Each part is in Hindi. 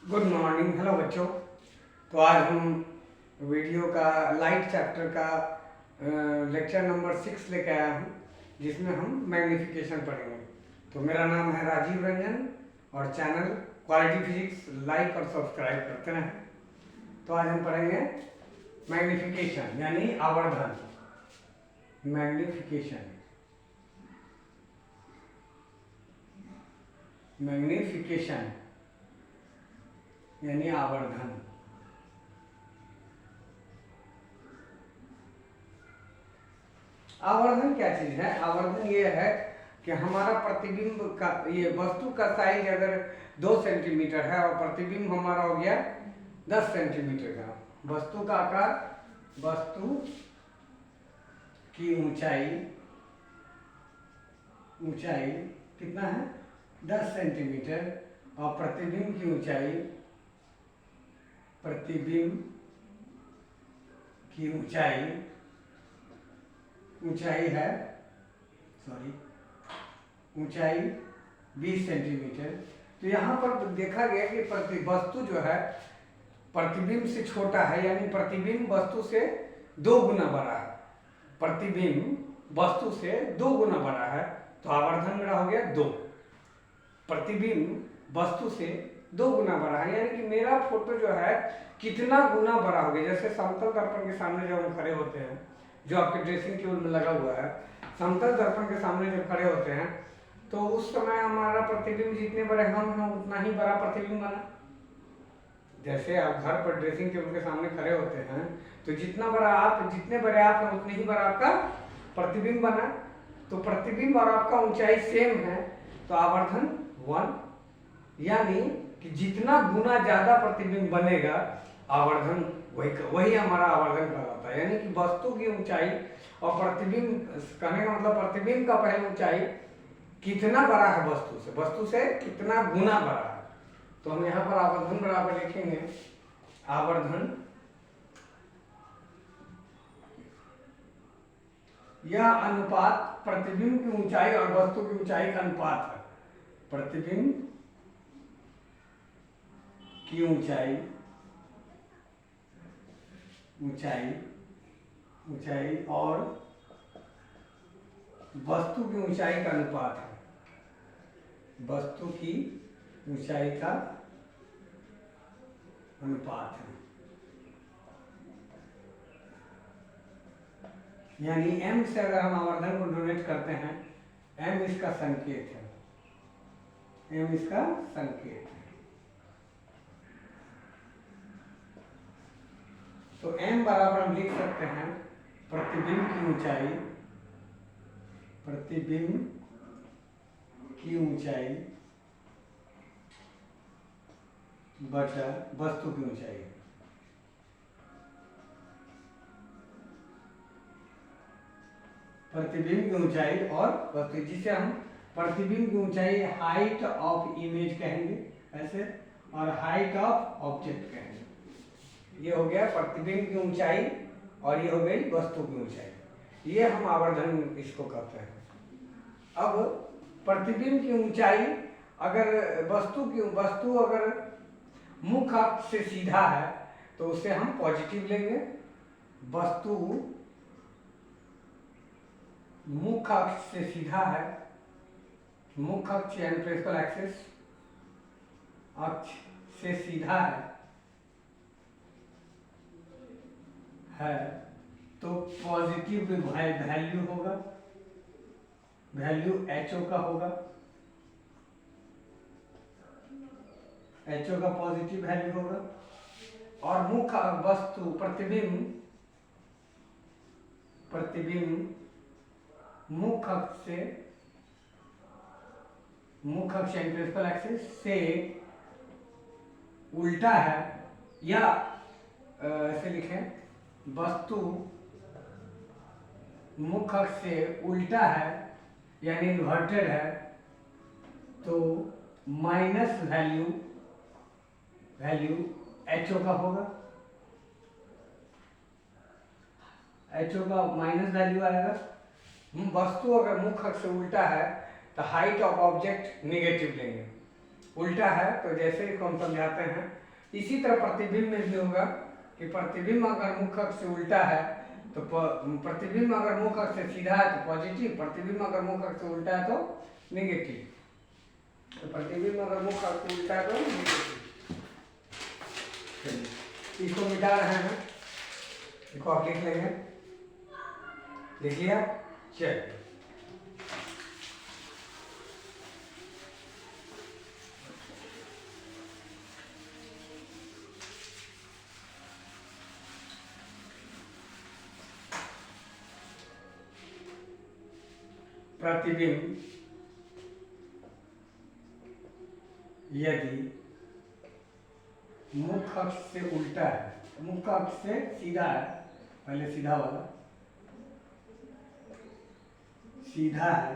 Good morning. हेलो बच्चों। तो आज हम वीडियो का लाइट चैप्टर का लेक्चर नंबर 6 लेके आया हूँ, जिसमें हम मैग्नीफिकेशन पढ़ेंगे। तो मेरा नाम है राजीव रंजन और चैनल क्वालिटी फिजिक्स लाइक और सब्सक्राइब करते रहें। तो आज हम पढ़ेंगे मैग्नीफिकेशन यानी आवर्धन। मैग्नीफिकेशन मैग्नीफिकेशन यानी आवर्धन। आवर्धन क्या चीज है? आवर्धन ये है कि हमारा प्रतिबिंब का ये वस्तु का साइज अगर 2 सेंटीमीटर है और प्रतिबिंब हमारा हो गया 10 सेंटीमीटर का, वस्तु का आकार, वस्तु की ऊंचाई कितना है? 10 सेंटीमीटर और प्रतिबिंब की ऊंचाई है ऊंचाई 20 सेंटीमीटर। तो यहाँ पर देखा गया कि वस्तु जो है प्रतिबिंब से छोटा है, यानी प्रतिबिंब वस्तु से 2 गुना बड़ा है। प्रतिबिंब वस्तु से 2 गुना बड़ा है, तो आवर्धन मेरा हो गया 2। प्रतिबिंब वस्तु से 2 गुना बड़ा है, यानी कि मेरा फोटो जो है कितना गुना बड़ा हो गया। जैसे समतल दर्पण के सामने जब हम खड़े होते हैं, जो आपके ड्रेसिंग टेबल में लगा हुआ है, समतल दर्पण के सामने जब खड़े होते हैं तो उस समय हमारा प्रतिबिंब जितने बड़े हम हैं उतना ही बड़ा प्रतिबिंब बना। जैसे आप घर पर ड्रेसिंग टेबल के सामने खड़े होते हैं तो जितने बड़े आप हैं उतने ही बड़ा आपका प्रतिबिंब बना। तो प्रतिबिंब और आपका ऊंचाई सेम है, तो आवर्धन 1, यानी कि जितना गुना ज्यादा प्रतिबिंब बनेगा आवर्धन वही हमारा आवर्धन कहलाता है। यानी कि वस्तु की ऊंचाई और प्रतिबिंब, कहने का मतलब प्रतिबिंब का पहले ऊंचाई कितना बड़ा है वस्तु से कितना गुना बड़ा है। तो हम यहाँ पर आवर्धन बराबर लिखेंगे, आवर्धन यह अनुपात प्रतिबिंब की ऊंचाई और वस्तु की ऊंचाई का अनुपात है। प्रतिबिंब की ऊंचाई और वस्तु की ऊंचाई का अनुपात है। वस्तु की ऊंचाई का अनुपात है, यानी m से अगर हम आवर्धन को डोनेट करते हैं, m इसका संकेत है, तो m बराबर हम लिख सकते हैं प्रतिबिंब की ऊंचाई बटा वस्तु की ऊंचाई। प्रतिबिंब की ऊंचाई और वस्तु, जिसे हम प्रतिबिंब की ऊंचाई हाइट ऑफ इमेज कहेंगे ऐसे, और हाइट ऑफ ऑब्जेक्ट कहेंगे। ये हो गया प्रतिबिंब की ऊंचाई और ये हो गई वस्तु की ऊंचाई। ये हम आवर्धन इसको कहते हैं। अब प्रतिबिंब की ऊंचाई अगर वस्तु अगर मुख्य अक्ष से सीधा है तो उसे हम पॉजिटिव लेंगे। वस्तु मुख्य अक्ष से सीधा है, मुख्य अक्ष यानी प्रिंसिपल एक्सिस अक्ष से सीधा है तो पॉजिटिव वैल्यू होगा, वैल्यू HO का होगा, HO का पॉजिटिव वैल्यू होगा। और मुख्य वस्तु प्रतिबिंब मुख्य अक्ष प्रिंसिपल एक्सिस से उल्टा है, या ऐसे लिखें, वस्तु मुख्य अक्ष से उल्टा है यानी इन्वर्टेड है, तो माइनस वैल्यू HO का होगा। HO का माइनस वैल्यू आएगा। वस्तु अगर मुख्य अक्ष से उल्टा है तो हाइट ऑफ ऑब्जेक्ट नेगेटिव लेंगे, उल्टा है तो जैसे इसको हम समझाते हैं, इसी तरह प्रतिबिंब में भी होगा कि प्रतिबिंब अगर मुख्य अक्ष से उल्टा है तो प्रतिबिंब अगर मुख्य अक्ष से सीधा है तो पॉजिटिव, प्रतिबिंब अगर मुख्य अक्ष से उल्टा है तो नेगेटिव। तो प्रतिबिंब अगर मुख्य अक्ष से उल्टा है तो नेगेटिव। इसको मिटा रहे हैं, इसको आप लिख लेंगे, लिख लिया, चलिए। प्रतिबिंब यदि मुख्य अक्ष से उल्टा है, मुख्य अक्ष से सीधा है, पहले सीधा वाला सीधा है,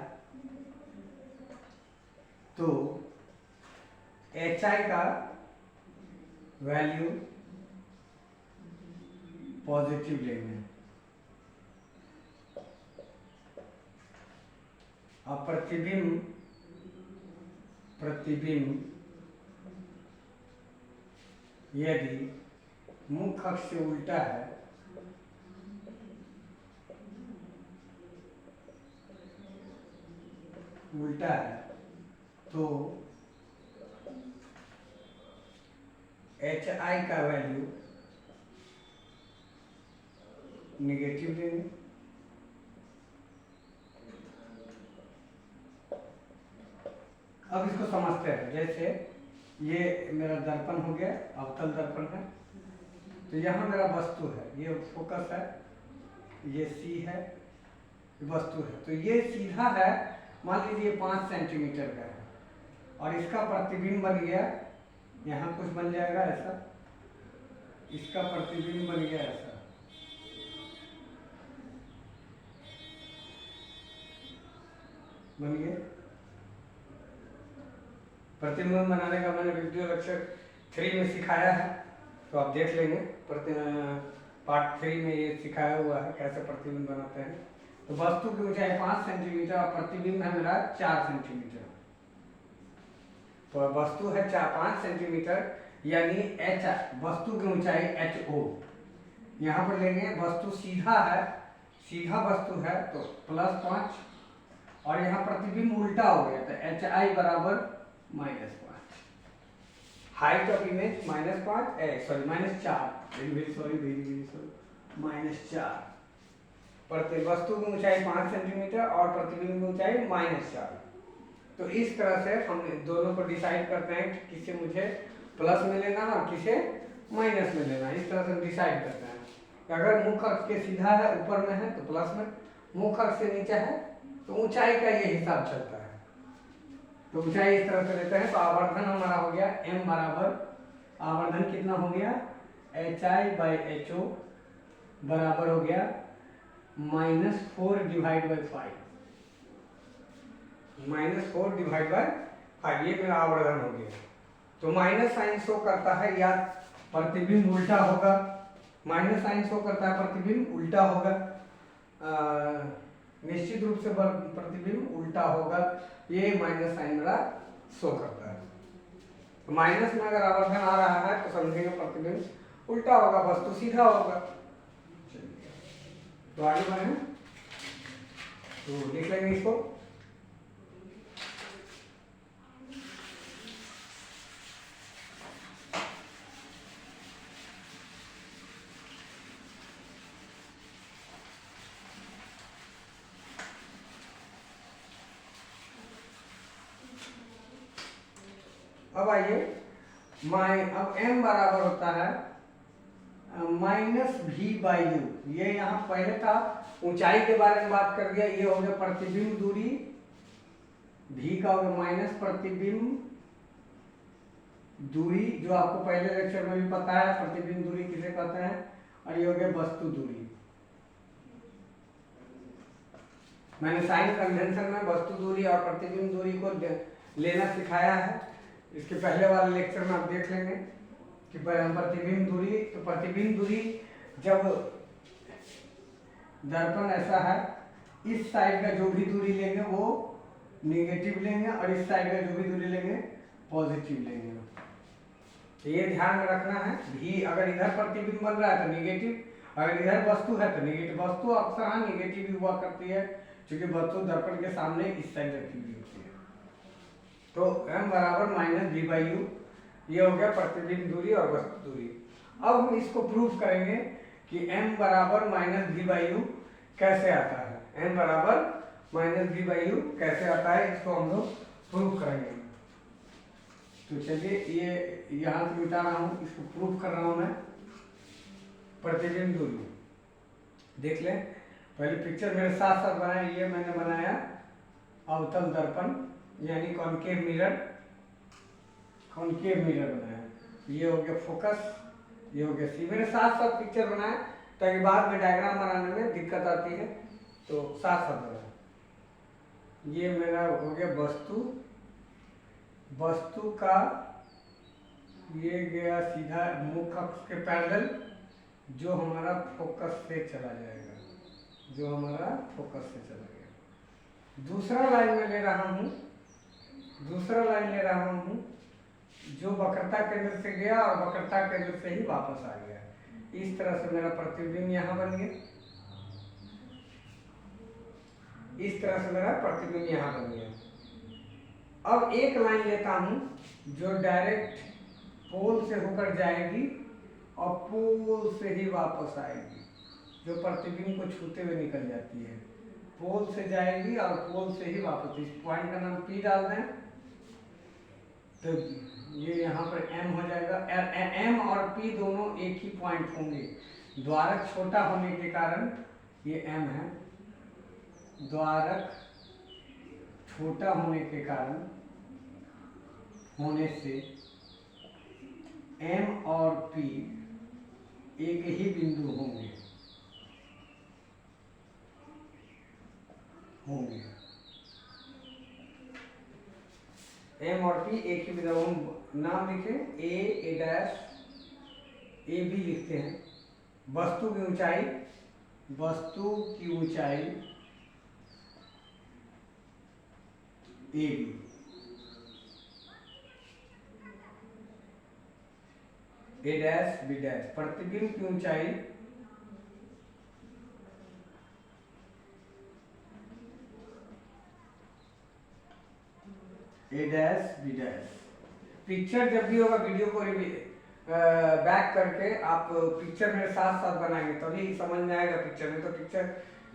तो HI का वैल्यू पॉजिटिव लेंगे। अब प्रतिबिंब यदि मुख्य अक्ष से उल्टा है तो HI का वैल्यू निगेटिव लेंगे। अब इसको समझते हैं, जैसे ये मेरा दर्पण हो गया, अवतल दर्पण है, तो यहाँ मेरा वस्तु है, ये फोकस है, ये C है, वस्तु है, तो ये सीधा है, मान लीजिए 5 सेंटीमीटर का है, और इसका प्रतिबिंब बन गया, यहाँ कुछ बन जाएगा ऐसा, इसका प्रतिबिंब बन गया ऐसा, बन गया। प्रतिबिंब बनाने का मैंने वीडियो लेक्चर 3 में सिखाया है, तो आप देख लेंगे। पार्ट 3 में ये सिखाया हुआ है कैसे प्रतिबिंब बनाते हैं। तो वस्तु की ऊंचाई 5 सेंटीमीटर और प्रतिबिंब है मेरा 4 सेंटीमीटर। तो वस्तु है 5 सेंटीमीटर, यानी H वस्तु की ऊंचाई HO। यहाँ पर लेंगे, वस्तु सीधा है, सीधा वस्तु है तो +5, और यहाँ प्रतिबिंब उल्टा हो गया तो HI बराबर -5, height of image -5, sorry -4, very sorry -4। वस्तु की ऊंचाई 5 सेंटीमीटर और प्रतिबिंब की ऊंचाई -4। तो इस तरह से हम दोनों को डिसाइड करते हैं कि किसे मुझे प्लस में लेना और किसे माइनस में लेना। इस तरह से हम डिसाइड करते हैं कि अगर मुख्य अक्ष के सीधा है, ऊपर में है तो प्लस में, मुख्य अक्ष से नीचे है तो ऊंचाई का ये हिसाब चलता है। तो ऊंचाई इस तरह से लेते हैं। तो आवर्धन हमारा हो गया m बराबर, आवर्धन कितना हो गया, HI/HO बराबर हो गया -4 डिवाइड बाई 5, -4 डिवाइड बाई 5, ये मेरा आवर्धन हो गया। तो माइनस साइन शो करता है या प्रतिबिंब उल्टा होगा, माइनस साइन शो करता है प्रतिबिंब उल्टा होगा, निश्चित रूप से प्रतिबिंब उल्टा होगा, ये माइनस साइन मेरा शो करता है। तो माइनस में अगर आवर्धन आ रहा है तो समझेंगे प्रतिबिंब उल्टा होगा, वस्तु सीधा होगा। तो आगे बढ़े, तो लिख लेंगे इसको। अब आइए, अब m बराबर होता है -v/u। ये यहाँ पहले था, ऊंचाई के बारे में बात कर दिया, ये हो गया प्रतिबिंब दूरी, v का हो गया माइनस प्रतिबिंब दूरी, जो आपको पहले लेक्चर में भी पता है प्रतिबिंब दूरी किसे कहते हैं, और ये हो गया वस्तु दूरी। मैंने साइन कन्वेंशन में वस्तु दूरी और प्रतिबिंब दूरी को लेना सिखाया है, इसके पहले वाले लेक्चर में आप देख लेंगे कि प्रतिबिंब दूरी। तो प्रतिबिंब दूरी, जब दर्पण ऐसा है, इस साइड का जो भी दूरी लेंगे वो नेगेटिव लेंगे और इस साइड का जो भी दूरी लेंगे पॉजिटिव लेंगे। तो ये ध्यान में रखना है। भी अगर इधर प्रतिबिंब बन रहा है तो निगेटिव, अगर इधर वस्तु है तो निगेटिव। वस्तु अक्सर हाँ निगेटिव भी हुआ करती है, क्योंकि वस्तु दर्पण के सामने इस साइड रखी हुई होती है। तो m बराबर माइनस v बाई यू, ये हो गया प्रतिबिंब दूरी और वस्तु दूरी। अब हम इसको प्रूव करेंगे कि m बराबर माइनस v बाई यू कैसे आता है। m बराबर माइनस v बाई यू कैसे आता है, इसको हम लोग प्रूव करेंगे। तो चलिए ये यहाँ से मिटा रहा हूँ, इसको प्रूव कर रहा हूँ मैं। प्रतिबिंब दूरी देख लें, पहले पिक्चर मेरे साथ साथ बनाए। ये मैंने बनाया अवतल दर्पण यानी कॉनकेव मिरर, कॉनकेव मिरर बनाया। ये हो गया फोकस, ये हो गया सी। मेरे साथ साथ पिक्चर बनाया ताकि बाद में डायग्राम बनाने में दिक्कत आती है, तो साथ साथ बनाया। ये मेरा हो गया वस्तु, वस्तु का ये गया सीधा मुख्य अक्ष के पैरेलल, जो हमारा फोकस से चला जाएगा, जो हमारा फोकस से चला गया। दूसरा लाइन में ले रहा हूँ, दूसरा लाइन ले रहा हूँ जो वक्रता केंद्र से गया और वक्रता केंद्र से ही वापस आ गया। इस तरह से मेरा प्रतिबिंब यहाँ बन गया, इस तरह से मेरा प्रतिबिंब यहाँ बन गया। अब एक लाइन लेता हूँ जो डायरेक्ट पोल से होकर जाएगी और पोल से ही वापस आएगी, जो प्रतिबिंब को छूते हुए निकल जाती है। पोल से जाएगी और पोल से ही वापस। इस पॉइंट का नाम P डाल दें तो ये यहाँ पर M हो जाएगा। M और P दोनों एक ही पॉइंट होंगे। द्वारक छोटा होने के कारण ये M है, द्वारक छोटा होने के कारण होने से M और P एक ही बिंदु होंगे, M और P एक ही बिंदु। हम नाम लिखें A डैश, A B लिखते हैं। वस्तु की ऊंचाई, वस्तु की ऊंचाई A B, A dash B dash. प्रतिबिंब की ऊंचाई A dash B dash. Picture जब भी होगा, वीडियो को बैक करके आप पिक्चर मेरे साथ साथ बनाएंगे तभी समझ में आएगा। पिक्चर में तो पिक्चर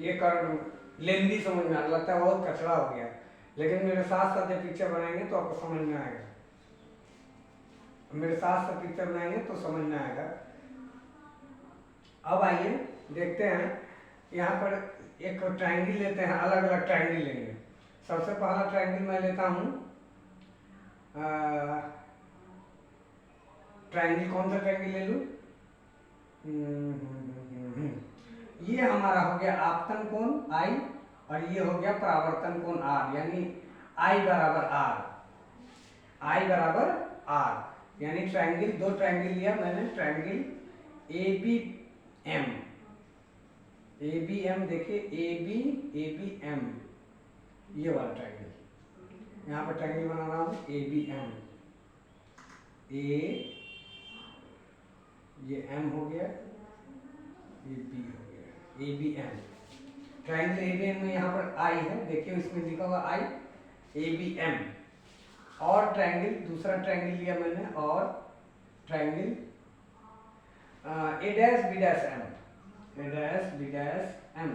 ये कर लेंदी समझ में आने लगता है, बहुत कचरा हो गया। लेकिन मेरे साथ साथ जब पिक्चर बनाएंगे तो आपको समझ में आएगा, मेरे साथ साथ पिक्चर बनाएंगे तो समझ में आएगा। अब आइए देखते हैं, यहाँ पर एक ट्रायंगल लेते हैं, अलग अलग ट्रायंगल लेंगे। सबसे पहला ट्रायंगल मैं लेता हूँ, ट्रायंगल कौन सा ट्रायंगल ले लूँ? ये हमारा हो गया आपतन कोण I और ये हो गया परावर्तन कोण R, यानी I बराबर R, I बराबर R। यानी ट्रायंगल, दो ट्रायंगल लिया मैंने, ट्रायंगल ABM, ABM देखिए ABM, ये वाला ट्रायंगल। यहाँ पर ट्रायंगल बना रहा हूँ ABM, ये M हो गया, ये B हो गया, ABM। ट्रायंगल ABM में यहाँ पर I है, देखिए इसमें लिखा हुआ I, ABM। और ट्रायंगल, दूसरा ट्रायंगल लिया मैंने, और triangle A dash B dash M, A dash B dash M।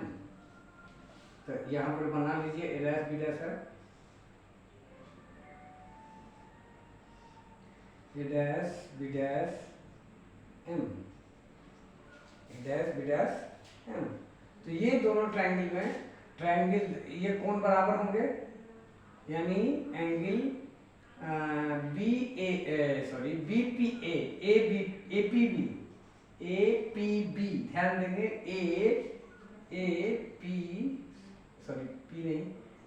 तो यहाँ पर बना लीजिए A डैश B डैश है, A dash B dash M, A dash B dash M। तो ये दोनों ट्रायंगल में, ट्रायंगल ये कोण बराबर होंगे, यानी एंगल APB, ध्यान देंगे P नहीं,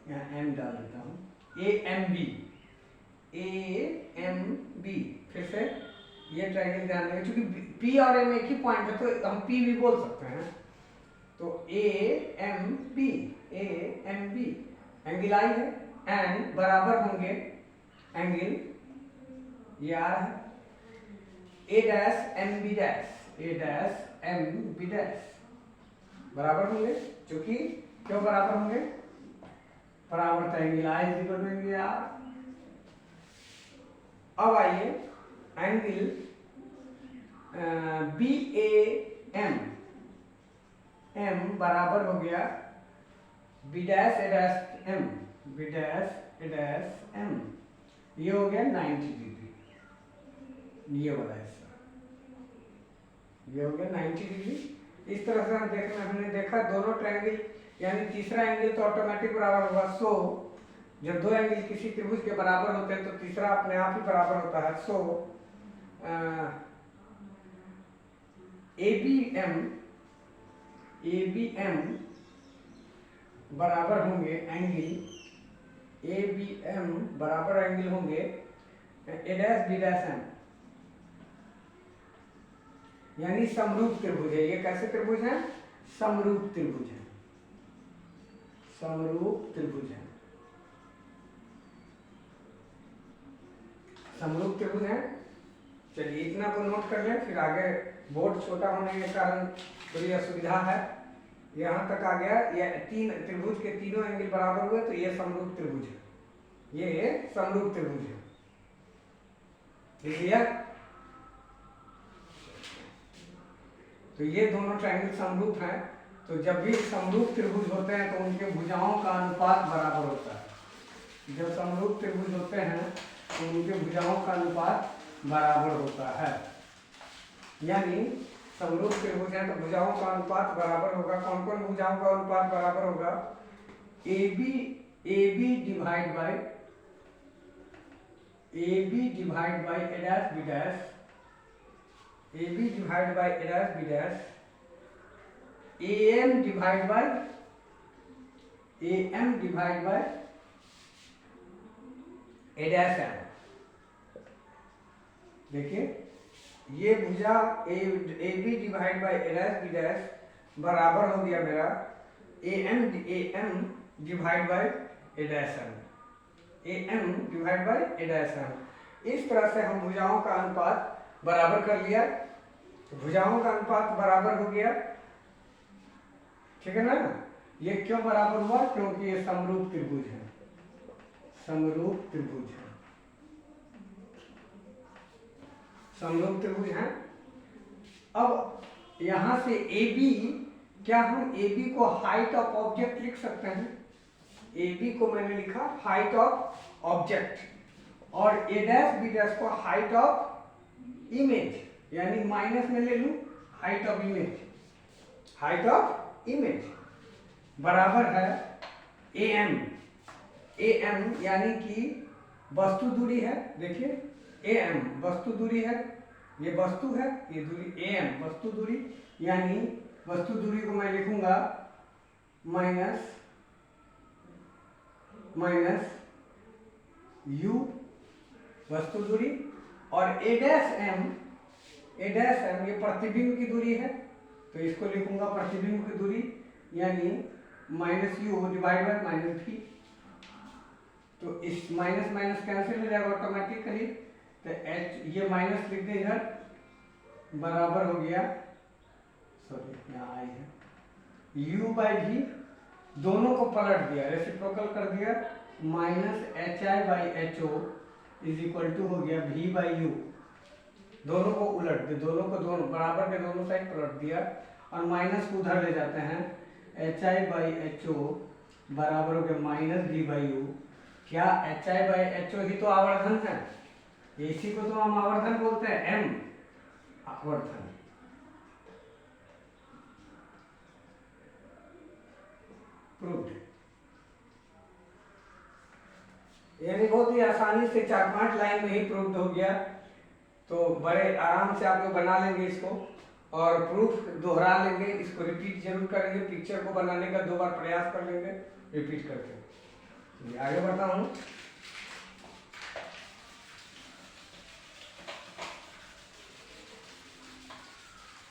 यहाँ M डाल देता हूँ, AMB। फिर से ये ट्रायंगल ध्यान देंगे, क्योंकि P और M एक ही पॉइंट है तो हम P भी बोल सकते हैं। तो AMB एंगल I है, एंड बराबर होंगे एंगल ये आर है, A dash M B dash, A dash M B dash बराबर होंगे, क्योंकि क्यों बराबर होंगे, परावर्त angle I is equal to angle R. अब आइए angle B A M, M बराबर हो गया B dash A dash M, B dash A dash M, ये हो गया 90 डिग्री, ये वाला हिस्सा, ये हो गया 90 डिग्री। इस तरह से हमने देखा दोनों ट्रायंगल, यानी तीसरा एंगल तो ऑटोमेटिक बराबर होगा। सो जब दो एंगल किसी त्रिभुज के बराबर होते हैं तो तीसरा अपने आप ही बराबर होता है। सो ए बी एम बराबर होंगे एंगल, ए बी एम बराबर एंगल होंगे ए डैश बी डैश एम, यानी समरूप त्रिभुज है। ये कैसे त्रिभुज है, समरूप त्रिभुज है, समरूप त्रिभुज है, समरूप त्रिभुज है। चलिए इतना को नोट कर लें, फिर आगे बोर्ड छोटा होने के कारण थोड़ी असुविधा है। यहाँ तक आ गया, ये तीन त्रिभुज के तीनों एंगल बराबर हुए तो ये समरूप त्रिभुज है, ये समरूप त्रिभुज है, क्लियर। तो ये दोनों ट्रायंगल समरूप हैं। तो जब भी समरूप त्रिभुज होते हैं तो उनके भुजाओं का अनुपात बराबर होता है। जब समरूप त्रिभुज होते हैं तो उनके भुजाओं का अनुपात बराबर होता है, यानी समरूप त्रिभुज है तो भुजाओं का अनुपात बराबर होगा। कौन कौन भुजाओं का अनुपात बराबर होगा, A B divide by A dash B dash, A B divide by A dash B dash, A M divide by A dash M. देखिए ये भुजा A B divide by A dash B dash बराबर हो गया मेरा A M divide by A dash M, A M divide by A dash M. इस तरह से हम भुजाओं का अनुपात बराबर कर लिया, तो भुजाओं का अनुपात बराबर हो गया, ठीक है ना। ये क्यों बराबर हुआ, क्योंकि ये समरूप त्रिभुज है, समरूप त्रिभुज है, समरूप त्रिभुज है। अब यहां से ए बी, क्या हम ए बी को हाइट ऑफ ऑब्जेक्ट लिख सकते हैं, ए बी को मैंने लिखा हाइट ऑफ ऑब्जेक्ट, और ए डैश बी डैश को हाइट ऑफ इमेज, यानी माइनस में ले लूं height of image, height of image बराबर है ए एम, यानी कि वस्तु दूरी है। देखिए ए एम वस्तु दूरी है, ये वस्तु है, ये दूरी ए एम वस्तु दूरी, यानी वस्तु दूरी को मैं लिखूंगा माइनस यू वस्तु दूरी, और ए डैश एम ये प्रतिबिंब की दूरी है, तो इसको लिखूंगा प्रतिबिंब की दूरी, यानी minus you divide by minus भी। तो इस माइनस माइनस कैंसिल हो जाएगा ऑटोमेटिकली, तो एच ये माइनस लिख दें इधर, बराबर हो गया, सॉरी यहाँ आई है, यू बाई भी, दोनों को पलट दिया, रेसिप्रोकल कर दिया, minus H I by H O is equal to हो गया भी बाई यू। दोनों को उलट दे, दोनों बराबर के दोनों साइड पलट दिया, और माइनस को उधर ले जाते हैं, H I by H O बराबर हो गया माइनस भी बाई यू। क्या H I by H O ही तो आवर्धन है, इसी को तो हम आवर्धन बोलते हैं, एम आवर्धन। प्रूव्ड, यानी बहुत ही आसानी से 4-5 लाइन में ही प्रूव्ड हो गया। तो बड़े आराम से आप लोग बना लेंगे इसको, और प्रूफ दोहरा लेंगे, इसको रिपीट जरूर करेंगे, पिक्चर को बनाने का 2 बार प्रयास कर लेंगे रिपीट करके। आगे बढ़ता हूँ।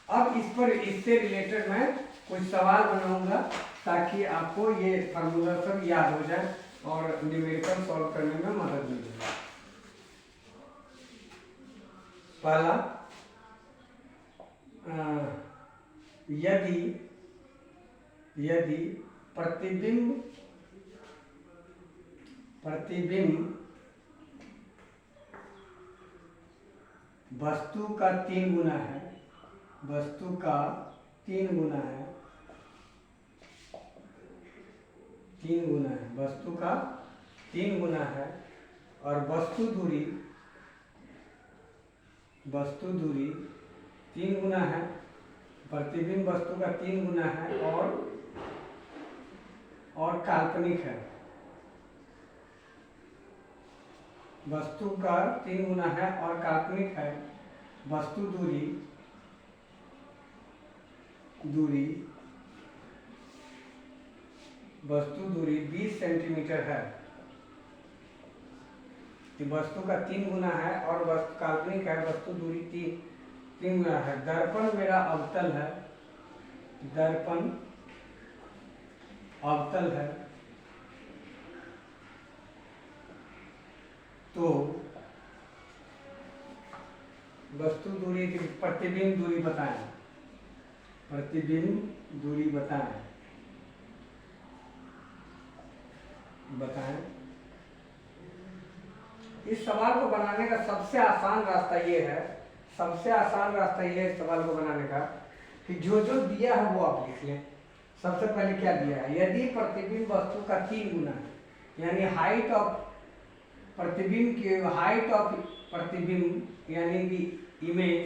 अब इस पर इससे रिलेटेड मैं कुछ सवाल बनाऊंगा ताकि आपको ये फार्मूला सब याद हो जाए और न्यूमेरिकल सॉल्व करने में मदद मिल जाए। पहला, यदि यदि प्रतिबिंब वस्तु का 3 गुना है, वस्तु का 3 गुना है, 3 गुना है, वस्तु का 3 गुना है, और वस्तु दूरी 3 गुना है, प्रतिबिंब वस्तु का 3 गुना है, और काल्पनिक है, वस्तु का 3 गुना है और काल्पनिक है, वस्तु दूरी 20 सेंटीमीटर है। कि वस्तु का 3 गुना है और वस्तु काल्पनिक है, वस्तु दूरी 3 गुना है। दर्पण मेरा अवतल है, दर्पण अवतल है, तो वस्तु दूरी की प्रतिबिंब दूरी बताएं, प्रतिबिंब दूरी बताएं। इस सवाल को बनाने का सबसे आसान रास्ता ये है, सबसे आसान रास्ता ये है इस सवाल को बनाने का कि जो जो दिया है वो आप लिख लें। सबसे पहले क्या दिया है, यदि प्रतिबिंब वस्तु का 3 गुना है, यानी हाइट ऑफ प्रतिबिंब यानी कि image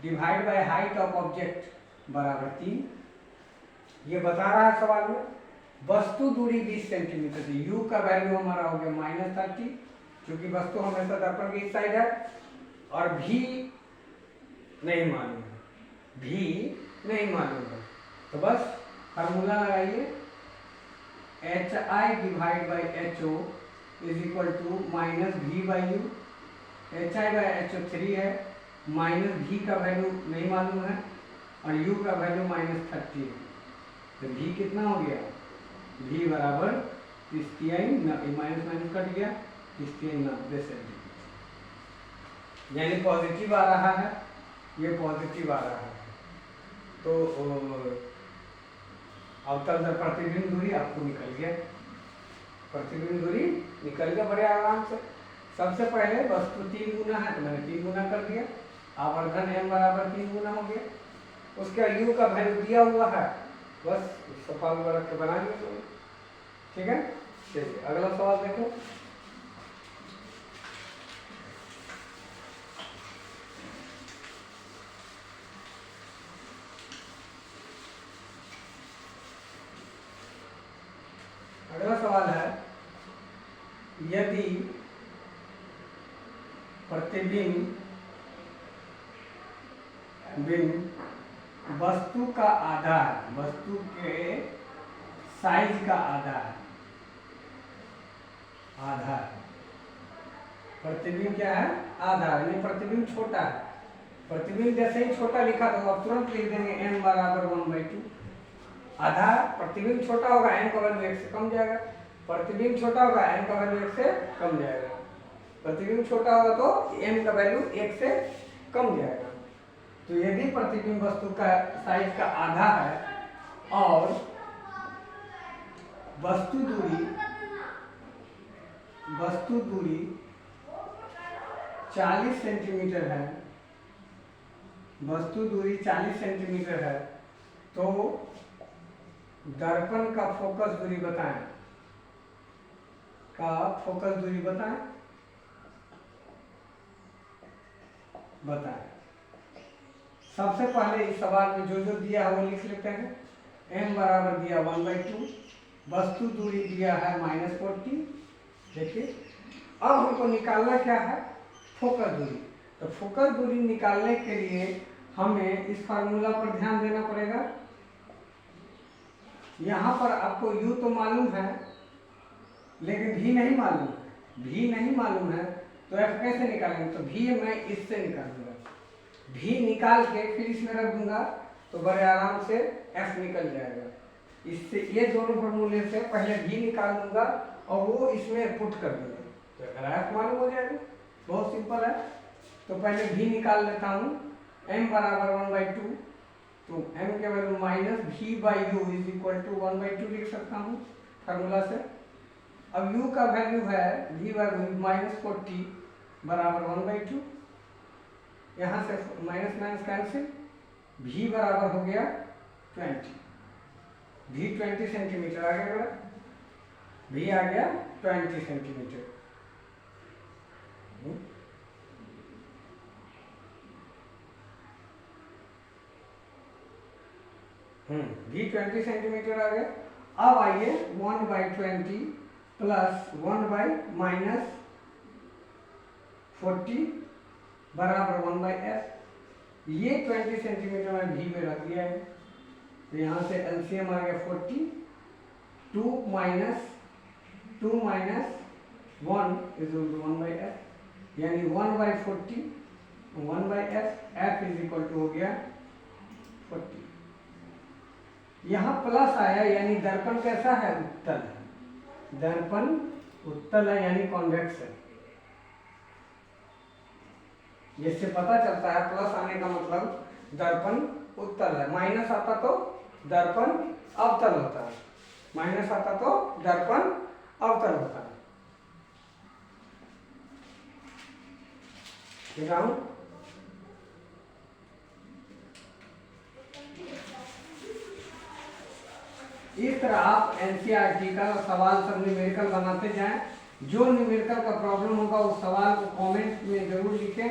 divide by height of object बराबर 3। ये बता रहा है सवाल में। वस्तु दूरी 20 सेंटीमीटर थी, u का वैल्यू हमारा हो गया -30, क्योंकि वस्तु हमेशा दर्पण की इस साइड है, और भी नहीं मालूम है, तो बस फार्मूला लगाइए, HI divide by HO is equal to -V/U। HI/HO 3 है, -V का वैल्यू नहीं मालूम है, और U का वैल्यू -30 है, तो V कितना हो गया, V बराबर 30 माइनस कट गया 90 सेंटीमीटर, यानी पॉजिटिव आ रहा है, ये पॉजिटिव आ रहा है। तो अवतल दर प्रतिबिंब दूरी आपको निकल गया, प्रतिबिंब दूरी निकल गया बड़े आराम से। सबसे पहले वस्तु 3 गुना है तो मैंने 3 गुना कर दिया, आवर्धन m बराबर 3 गुना हो गया, उसका u का वैल्यू दिया हुआ है, बस सवाल में रख के बना लिया। ठीक है, चलिए अगला सवाल देखो। अगला सवाल है, यदि प्रतिबिंब वस्तु का आधा है, वस्तु के साइज का आधा है, प्रतिबिंब क्या है, आधा है, यानी प्रतिबिंब छोटा है। प्रतिबिंब जैसे ही छोटा लिखा तो आप तुरंत लिख देंगे m बराबर 1/2। आधा प्रतिबिंब छोटा होगा, m का वैल्यू 1 से कम जाएगा, प्रतिबिंब छोटा होगा, m का वैल्यू 1 से कम जाएगा, प्रतिबिंब छोटा होगा तो m का वैल्यू 1 से कम जाएगा। तो यदि प्रतिबिंब वस्तु का साइज का आधा है और वस्तु दूरी 40 सेंटीमीटर है, वस्तु दूरी 40 सेंटीमीटर है, तो दर्पण का फोकस दूरी बताएं, बताएं। सबसे पहले इस सवाल में जो जो दिया है वो लिख लेते हैं। m बराबर दिया 1/2, वस्तु दूरी दिया है -40। देखिए अब हमको निकालना क्या है, फोकस दूरी। तो फोकस दूरी निकालने के लिए हमें इस फार्मूला पर ध्यान देना पड़ेगा। यहाँ पर आपको u तो मालूम है लेकिन v नहीं मालूम है, तो f कैसे निकालेंगे, तो v मैं इससे निकालूंगा, v निकाल के फिर इसमें रख दूंगा तो बड़े आराम से f निकल जाएगा। इससे ये दोनों फॉर्मूले से पहले v निकाल दूंगा और वो इसमें पुट कर दूंगा, तो f मालूम हो जाएगा। बहुत सिंपल है। तो पहले v निकाल लेता हूँ, m बराबर 1/2, तो m के value minus v by U is equal to 1/2 लिख सकता हूँ फार्मूला से। अब u का वैल्यू है v बाई माइनस 40 बराबर 1/2, यहाँ से माइनस माइनस कैंसिल, v बराबर हो गया 20, v 20 सेंटीमीटर आ गया बड़ा, v आ गया 20 सेंटीमीटर। v 20 सेंटीमीटर आ गया। अब आइए 1/20 प्लस 1/-40 बराबर 1/f। ये 20 सेंटीमीटर में v में रख दिया है, तो यहाँ से एलसीएम आ गया 40, 2 माइनस 1 इज 1/f, यानी 1/40 1/f, f is equal to हो गया 40। यहाँ प्लस आया यानी दर्पण कैसा है, उत्तल है, दर्पण उत्तल है यानी कॉन्वेक्स है। जिससे पता चलता है प्लस आने का मतलब दर्पण उत्तल है, माइनस आता तो दर्पण अवतल होता है, माइनस आता तो दर्पण अवतल होता है। लिखाऊं? इस तरह आप एनसीईआरटी का सवाल सब न्यूमेरिकल बनाते जाएं। जो न्यूमेरिकल का प्रॉब्लम होगा उस सवाल को कमेंट में जरूर लिखें,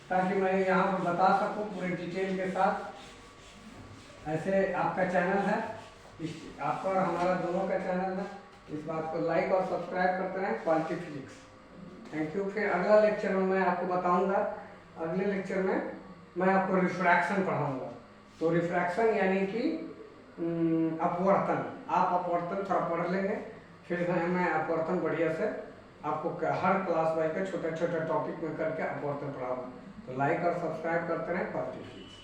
ताकि मैं यहाँ पर बता सकूँ पूरे डिटेल के साथ। ऐसे आपका चैनल है, आपका और हमारा दोनों का चैनल है, इस बात को लाइक और सब्सक्राइब करते रहें। Quality physics, thank you. फिर अगला लेक्चर में मैं आपको बताऊंगा, अगले लेक्चर में मैं आपको रिफ्रैक्शन पढ़ाऊंगा। तो रिफ्रैक्शन यानी कि अपवर्तन, आप अपवर्तन थोड़ा पढ़ लेंगे, फिर मैं अपवर्तन बढ़िया से आपको हर क्लास वाइज का छोटा छोटा टॉपिक में करके अपवर्तन पढ़ाऊंगा। तो लाइक और सब्सक्राइब करते रहें क्वालिटी फिजिक्स।